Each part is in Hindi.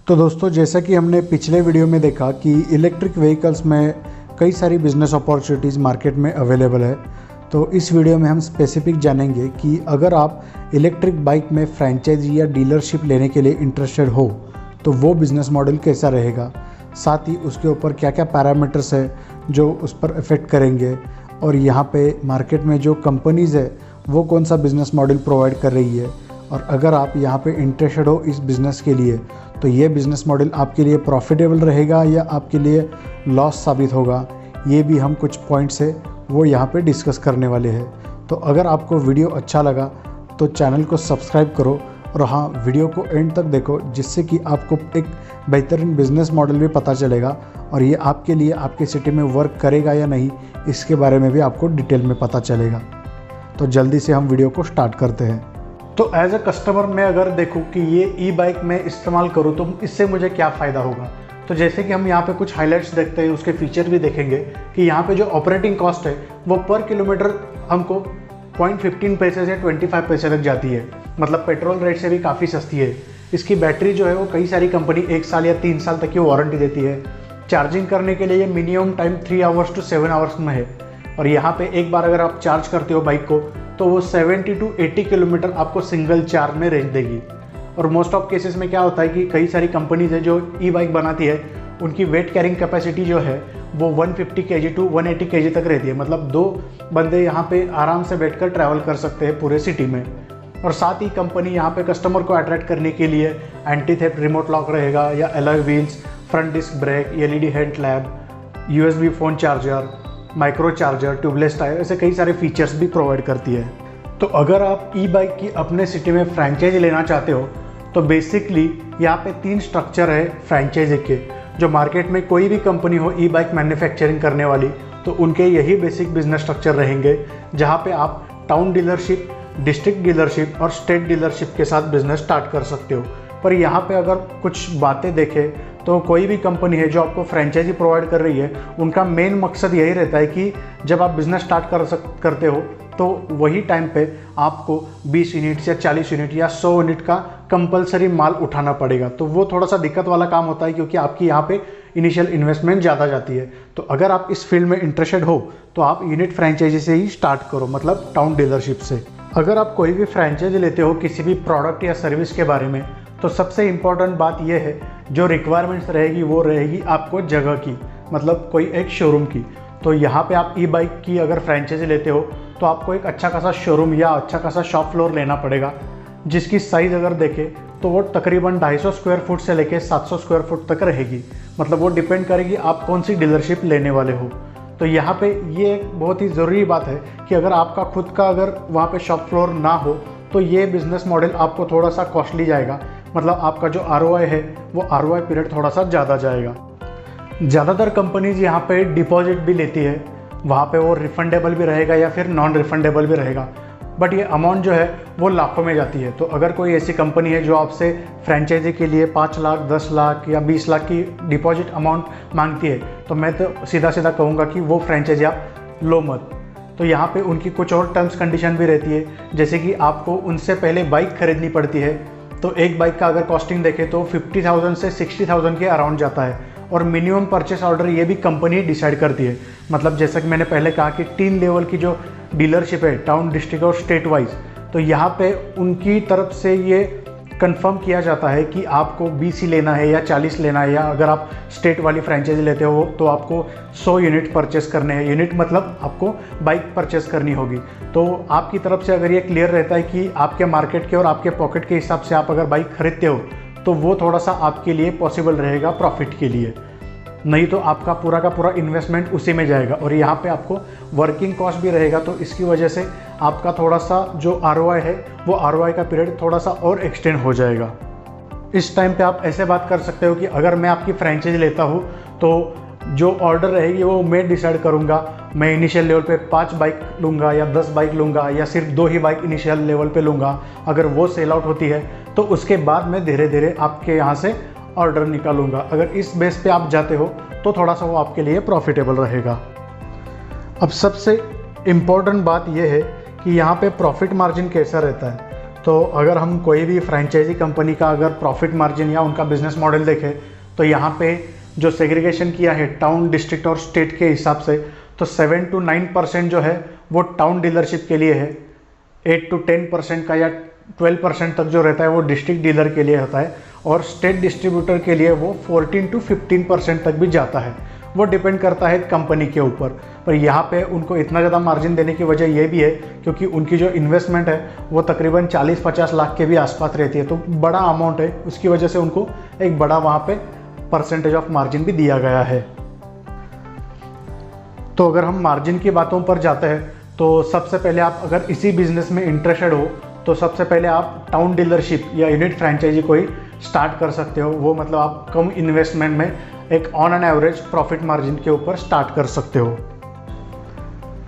तो दोस्तों, जैसा कि हमने पिछले वीडियो में देखा कि इलेक्ट्रिक व्हीकल्स में कई सारी बिजनेस अपॉर्चुनिटीज़ मार्केट में अवेलेबल है। तो इस वीडियो में हम स्पेसिफिक जानेंगे कि अगर आप इलेक्ट्रिक बाइक में फ्रेंचाइजी या डीलरशिप लेने के लिए इंटरेस्टेड हो तो वो बिज़नेस मॉडल कैसा रहेगा, साथ ही उसके ऊपर क्या क्या पैरामीटर्स है जो उस पर इफ़ेक्ट करेंगे, और यहाँ पे मार्केट में जो कंपनीज़ है वो कौन सा बिज़नेस मॉडल प्रोवाइड कर रही है, और अगर आप यहाँ पे इंटरेस्टेड हो इस बिज़नेस के लिए तो ये बिज़नेस मॉडल आपके लिए प्रॉफिटेबल रहेगा या आपके लिए लॉस साबित होगा, ये भी हम कुछ पॉइंट्स है वो यहाँ पे डिस्कस करने वाले हैं। तो अगर आपको वीडियो अच्छा लगा तो चैनल को सब्सक्राइब करो और हाँ, वीडियो को एंड तक देखो, जिससे कि आपको एक बेहतरीन बिज़नेस मॉडल भी पता चलेगा और ये आपके लिए आपके सिटी में वर्क करेगा या नहीं इसके बारे में भी आपको डिटेल में पता चलेगा। तो जल्दी से हम वीडियो को स्टार्ट करते हैं। तो एज अ कस्टमर मैं अगर देखूं कि ये ई बाइक में इस्तेमाल करूं तो इससे मुझे क्या फ़ायदा होगा, तो जैसे कि हम यहाँ पे कुछ हाइलाइट्स देखते हैं, उसके फीचर भी देखेंगे कि यहाँ पे जो ऑपरेटिंग कॉस्ट है वो पर किलोमीटर हमको 0.15 पैसे से 25 पैसे तक जाती है, मतलब पेट्रोल रेट से भी काफ़ी सस्ती है। इसकी बैटरी जो है वो कई सारी कंपनी 1 साल या 3 साल तक की वारंटी देती है। चार्जिंग करने के लिए minimum time 3 hours to 7 hours में है, और यहाँ पे एक बार अगर आप चार्ज करते हो बाइक को तो वो 70 to 80 किलोमीटर आपको सिंगल चार्ज में रेंज देगी। और मोस्ट ऑफ केसेस में क्या होता है कि कई सारी कंपनीज है जो ई बाइक बनाती है, उनकी वेट कैरिंग कैपेसिटी जो है वो 150 kg to 180 kg तक रहती है, मतलब 2 बंदे यहाँ पे आराम से बैठकर ट्रैवल कर सकते हैं पूरे सिटी में। और साथ ही कंपनी यहाँ पे कस्टमर को अट्रैक्ट करने के लिए एंटी थेफ्ट रिमोट लॉक रहेगा या alloy wheels, front disc brake, LED headlamp, USB phone charger, micro charger, tubeless tyre, ऐसे कई सारे फीचर्स भी प्रोवाइड करती है। तो अगर आप ई बाइक की अपने सिटी में फ्रेंचाइजी लेना चाहते हो तो बेसिकली यहाँ पे 3 स्ट्रक्चर है फ्रेंचाइजी के, जो मार्केट में कोई भी कंपनी हो ई बाइक मैन्युफैक्चरिंग करने वाली तो उनके यही बेसिक बिजनेस स्ट्रक्चर रहेंगे, जहाँ पे आप टाउन डीलरशिप, डिस्ट्रिक्ट डीलरशिप और स्टेट डीलरशिप के साथ बिजनेस स्टार्ट कर सकते हो। पर यहाँ पे अगर कुछ बातें देखें तो कोई भी कंपनी है जो आपको फ्रेंचाइजी प्रोवाइड कर रही है, उनका मेन मकसद यही रहता है कि जब आप बिज़नेस स्टार्ट करते हो तो वही टाइम पे आपको 20 यूनिट या 40 यूनिट या 100 यूनिट का कंपलसरी माल उठाना पड़ेगा। तो वो थोड़ा सा दिक्कत वाला काम होता है, क्योंकि आपकी यहाँ पे इनिशियल इन्वेस्टमेंट ज़्यादा जाती है। तो अगर आप इस फील्ड में इंटरेस्टेड हो तो आप यूनिट फ्रेंचाइजी से ही स्टार्ट करो, मतलब टाउन डीलरशिप से। अगर आप कोई भी फ्रेंचाइजी लेते हो किसी भी प्रोडक्ट या सर्विस के बारे में, तो सबसे इम्पॉर्टेंट बात यह है, जो रिक्वायरमेंट्स रहेगी वो रहेगी आपको जगह की, मतलब कोई एक शोरूम की। तो यहाँ पे आप ई बाइक की अगर फ्रेंचाइजी लेते हो तो आपको एक अच्छा खासा शोरूम या अच्छा खासा शॉप फ्लोर लेना पड़ेगा, जिसकी साइज़ अगर देखें तो वो तकरीबन 250 स्क्वायर फुट से लेके 700 स्क्वायर फुट तक रहेगी, मतलब वो डिपेंड करेगी आप कौन सी डीलरशिप लेने वाले हो। तो यहाँ पे ये एक बहुत ही ज़रूरी बात है कि अगर आपका खुद का अगर वहाँ पे शॉप फ्लोर ना हो तो ये बिज़नेस मॉडल आपको थोड़ा सा कॉस्टली जाएगा, मतलब आपका जो ROI है वो ROI पीरियड थोड़ा सा ज़्यादा जाएगा। ज़्यादातर कंपनीज यहाँ पे डिपॉजिट भी लेती है, वहाँ पे वो रिफंडेबल भी रहेगा या फिर नॉन रिफंडेबल भी रहेगा, बट ये अमाउंट जो है वो लाखों में जाती है। तो अगर कोई ऐसी कंपनी है जो आपसे फ्रेंचाइजी के लिए 5 लाख, 10 लाख या 20 लाख की डिपॉजिट अमाउंट मांगती है तो मैं तो सीधा सीधा कहूँगा कि वो फ्रेंचाइजी आप लो मत। तो यहाँ पे उनकी कुछ और टर्म्स कंडीशन भी रहती है, जैसे कि आपको उनसे पहले बाइक खरीदनी पड़ती है। तो एक बाइक का अगर कॉस्टिंग देखें तो 50,000 से 60,000 के अराउंड जाता है, और मिनिमम परचेस ऑर्डर ये भी कंपनी डिसाइड करती है। मतलब जैसा कि मैंने पहले कहा कि 3 लेवल की जो डीलरशिप है, टाउन, डिस्ट्रिक्ट और स्टेट वाइज, तो यहाँ पे उनकी तरफ से ये कंफर्म किया जाता है कि आपको 20 ही लेना है या 40 लेना है, या अगर आप स्टेट वाली फ्रेंचाइजी लेते हो तो आपको 100 यूनिट परचेस करने हैं। यूनिट मतलब आपको बाइक परचेस करनी होगी। तो आपकी तरफ से अगर ये क्लियर रहता है कि आपके मार्केट के और आपके पॉकेट के हिसाब से आप अगर बाइक खरीदते हो तो वो थोड़ा सा आपके लिए पॉसिबल रहेगा प्रॉफिट के लिए, नहीं तो आपका पूरा का पूरा इन्वेस्टमेंट उसी में जाएगा। और यहाँ पे आपको वर्किंग कॉस्ट भी रहेगा, तो इसकी वजह से आपका थोड़ा सा जो ROI है वो ROI का पीरियड थोड़ा सा और एक्सटेंड हो जाएगा। इस टाइम पे आप ऐसे बात कर सकते हो कि अगर मैं आपकी फ्रेंचाइजी लेता हूँ तो जो ऑर्डर रहेगी वो मैं डिसाइड करूँगा। मैं इनिशियल लेवल पे 5 बाइक लूँगा या 10 बाइक लूँगा या सिर्फ 2 ही बाइक इनिशियल लेवल पे लूँगा। अगर वो सेल आउट होती है तो उसके बाद मैं धीरे धीरे आपके यहाँ से ऑर्डर निकालूंगा। अगर इस बेस पे आप जाते हो तो थोड़ा सा वो आपके लिए प्रॉफिटेबल रहेगा। अब सबसे इम्पोर्टेंट बात यह है कि यहाँ पे प्रॉफिट मार्जिन कैसा रहता है। तो अगर हम कोई भी फ्रेंचाइजी कंपनी का अगर प्रॉफिट मार्जिन या उनका बिजनेस मॉडल देखें तो यहाँ पे जो सेग्रीगेशन किया है टाउन, डिस्ट्रिक्ट और स्टेट के हिसाब से, तो 7 to 9% जो है वो टाउन डीलरशिप के लिए है, 8 to 10% का या 12% तक जो रहता है वो डिस्ट्रिक्ट डीलर के लिए होता है, और स्टेट डिस्ट्रीब्यूटर के लिए वो 14 to 15% तक भी जाता है। वो डिपेंड करता है कंपनी के ऊपर। पर यहाँ पे उनको इतना ज़्यादा मार्जिन देने की वजह ये भी है क्योंकि उनकी जो इन्वेस्टमेंट है वो तकरीबन 40-50 लाख के भी आसपास रहती है, तो बड़ा अमाउंट है, उसकी वजह से उनको एक बड़ा वहाँ पे परसेंटेज ऑफ मार्जिन भी दिया गया है। तो अगर हम मार्जिन की बातों पर जाते हैं तो सबसे पहले आप अगर इसी बिजनेस में इंटरेस्टेड हो तो सबसे पहले आप टाउन डीलरशिप या यूनिट फ्रेंचाइजी को ही स्टार्ट कर सकते हो। वो मतलब आप कम इन्वेस्टमेंट में एक on an average profit margin के ऊपर स्टार्ट कर सकते हो।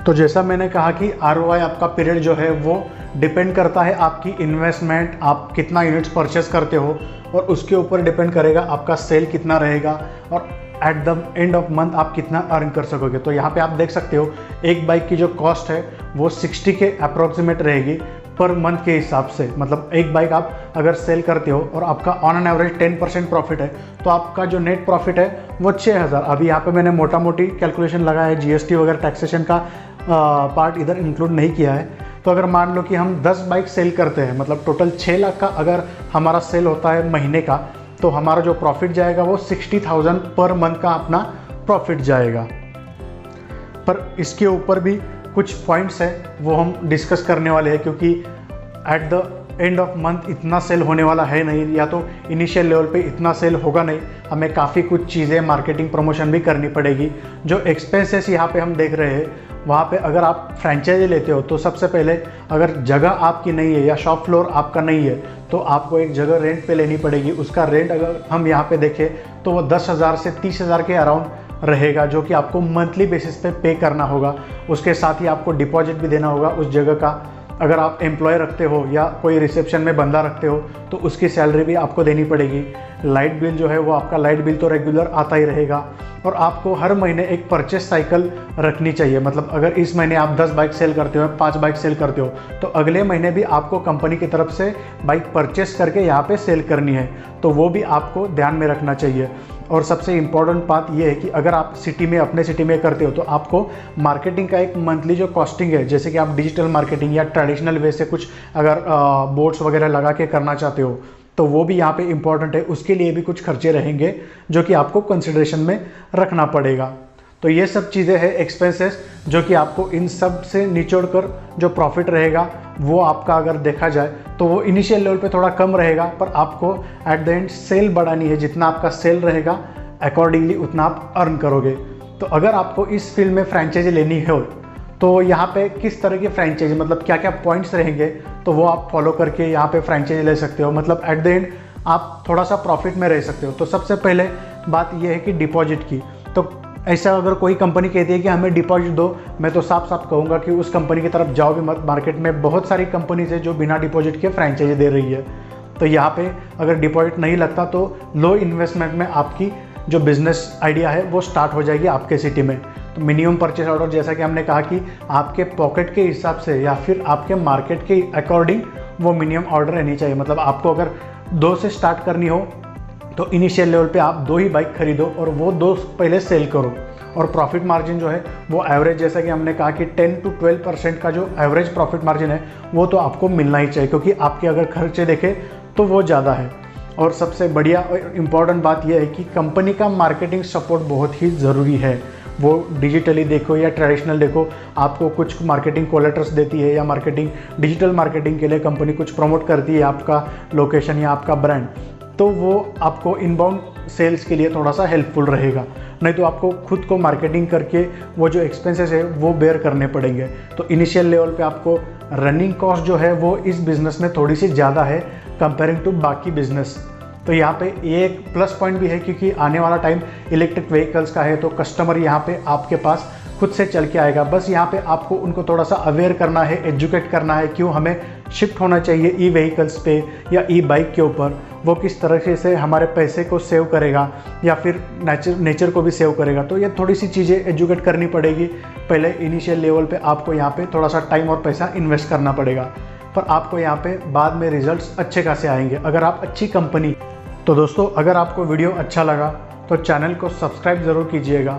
तो जैसा मैंने कहा कि ROI आपका पीरियड जो है वो डिपेंड करता है आपकी इन्वेस्टमेंट, आप कितना यूनिट्स परचेस करते हो, और उसके ऊपर डिपेंड करेगा आपका सेल कितना रहेगा और at the end of month आप कितना अर्न कर सकोगे। तो यहाँ पे आप देख सकते हो एक बाइक की जो कॉस्ट है वो 60 के अप्रॉक्सीमेट रहेगी पर मंथ के हिसाब से। मतलब एक बाइक आप अगर सेल करते हो और आपका ऑन एन एवरेज 10% प्रॉफिट है तो आपका जो नेट प्रॉफिट है वो 6000। अभी यहाँ पे मैंने मोटा मोटी कैलकुलेशन लगाया है, GST वगैरह टैक्सेशन का पार्ट इधर इंक्लूड नहीं किया है। तो अगर मान लो कि हम 10 बाइक सेल करते हैं, मतलब टोटल 6 लाख का अगर हमारा सेल होता है महीने का, तो हमारा जो प्रॉफिट जाएगा वो 60,000 पर मंथ का अपना प्रॉफिट जाएगा। पर इसके ऊपर भी कुछ पॉइंट्स हैं वो हम डिस्कस करने वाले हैं क्योंकि at the end of month इतना सेल होने वाला है नहीं, या तो इनिशियल लेवल पे इतना सेल होगा नहीं, हमें काफ़ी कुछ चीज़ें मार्केटिंग प्रमोशन भी करनी पड़ेगी। जो एक्सपेंसेस यहाँ पे हम देख रहे हैं वहाँ पे अगर आप फ्रेंचाइजी लेते हो तो सबसे पहले अगर जगह आपकी नहीं है या शॉप फ्लोर आपका नहीं है तो आपको एक जगह रेंट पे लेनी पड़ेगी। उसका रेंट अगर हम यहाँ पे देखें तो वो 10,000 से 30,000 के अराउंड रहेगा, जो कि आपको मंथली बेसिस पे करना होगा। उसके साथ ही आपको डिपॉजिट भी देना होगा उस जगह का। अगर आप एम्प्लॉय रखते हो या कोई रिसेप्शन में बंदा रखते हो तो उसकी सैलरी भी आपको देनी पड़ेगी। लाइट बिल जो है वो आपका लाइट बिल तो रेगुलर आता ही रहेगा, और आपको हर महीने एक परचेस साइकिल रखनी चाहिए। मतलब अगर इस महीने आप 10 बाइक सेल करते हो, 5 बाइक सेल करते हो, तो अगले महीने भी आपको कंपनी की तरफ से बाइक परचेस करके यहाँ पे सेल करनी है, तो वो भी आपको ध्यान में रखना चाहिए। और सबसे इम्पॉर्टेंट बात यह है कि अगर आप सिटी में, अपने सिटी में करते हो तो आपको मार्केटिंग का एक मंथली जो कॉस्टिंग है, जैसे कि आप डिजिटल मार्केटिंग या ट्रेडिशनल वे से कुछ अगर बोर्ड्स वगैरह लगा के करना चाहते हो तो वो भी यहाँ पे इम्पॉर्टेंट है। उसके लिए भी कुछ खर्चे रहेंगे जो कि आपको कंसिडरेशन में रखना पड़ेगा। तो ये सब चीज़ें हैं एक्सपेंसेस, जो कि आपको इन सब से निचोड़ कर जो प्रॉफिट रहेगा वो आपका अगर देखा जाए तो वो इनिशियल लेवल पे थोड़ा कम रहेगा, पर आपको एट द एंड सेल बढ़ानी है। जितना आपका सेल रहेगा अकॉर्डिंगली उतना आप अर्न करोगे। तो अगर आपको इस फील्ड में फ्रेंचाइजी लेनी हो तो यहाँ पे किस तरह की फ्रेंचाइजी, मतलब क्या क्या पॉइंट्स रहेंगे, तो वो आप फॉलो करके यहाँ पे फ्रेंचाइजी ले सकते हो। मतलब एट द एंड आप थोड़ा सा प्रॉफिट में रह सकते हो। तो सबसे पहले बात यह है कि डिपॉजिट की। तो ऐसा अगर कोई कंपनी कहती है कि हमें डिपॉजिट दो, मैं तो साफ साफ कहूँगा कि उस कंपनी की तरफ जाओ भी मत। मार्केट में बहुत सारी कंपनीज है जो बिना डिपॉजिट के फ्रेंचाइजी दे रही है। तो यहाँ पे अगर डिपॉजिट नहीं लगता तो लो इन्वेस्टमेंट में आपकी जो बिज़नेस आइडिया है वो स्टार्ट हो जाएगी आपके सिटी में। तो मिनिमम परचेस ऑर्डर, जैसा कि हमने कहा कि आपके पॉकेट के हिसाब से या फिर आपके मार्केट के अकॉर्डिंग वो मिनिमम ऑर्डर रहनी चाहिए। मतलब आपको अगर 2 से स्टार्ट करनी हो तो इनिशियल लेवल पे आप 2 ही बाइक खरीदो और वो 2 पहले सेल करो। और प्रॉफिट मार्जिन जो है वो एवरेज, जैसा कि हमने कहा कि 10 to 12% का जो एवरेज प्रॉफिट मार्जिन है वो तो आपको मिलना ही चाहिए, क्योंकि आपके अगर खर्चे देखें तो वो ज़्यादा है। और सबसे बढ़िया और इम्पॉर्टेंट बात यह है कि कंपनी का मार्केटिंग सपोर्ट बहुत ही ज़रूरी है। वो डिजिटली देखो या ट्रेडिशनल देखो, आपको कुछ मार्केटिंग कोलेटर्स देती है या मार्केटिंग, डिजिटल मार्केटिंग के लिए कंपनी कुछ प्रमोट करती है आपका लोकेशन या आपका ब्रांड, तो वो आपको इनबाउंड सेल्स के लिए थोड़ा सा हेल्पफुल रहेगा। नहीं तो आपको खुद को मार्केटिंग करके वो जो एक्सपेंसेस है वो बेयर करने पड़ेंगे। तो इनिशियल लेवल पे आपको रनिंग कॉस्ट जो है वो इस बिज़नेस में थोड़ी सी ज़्यादा है कंपेयरिंग टू बाकी बिजनेस। तो यहाँ पे ये एक प्लस पॉइंट भी है क्योंकि आने वाला टाइम इलेक्ट्रिक व्हीकल्स का है, तो कस्टमर यहाँ पे आपके पास खुद से चल के आएगा। बस यहाँ पे आपको उनको थोड़ा सा अवेयर करना है, एजुकेट करना है, क्यों हमें शिफ्ट होना चाहिए ई व्हीकल्स पे या ई बाइक के ऊपर। वो किस तरह से हमारे पैसे को सेव करेगा या फिर नेचर को भी सेव करेगा। तो ये थोड़ी सी चीज़ें एजुकेट करनी पड़ेगी। पहले इनिशियल लेवल पे आपको यहाँ पे थोड़ा सा टाइम और पैसा इन्वेस्ट करना पड़ेगा। पर आपको यहाँ पे बाद में रिजल्ट्स अच्छे खासे आएंगे अगर आप अच्छी कंपनी। तो दोस्तों, अगर आपको वीडियो अच्छा लगा तो चैनल को सब्सक्राइब ज़रूर कीजिएगा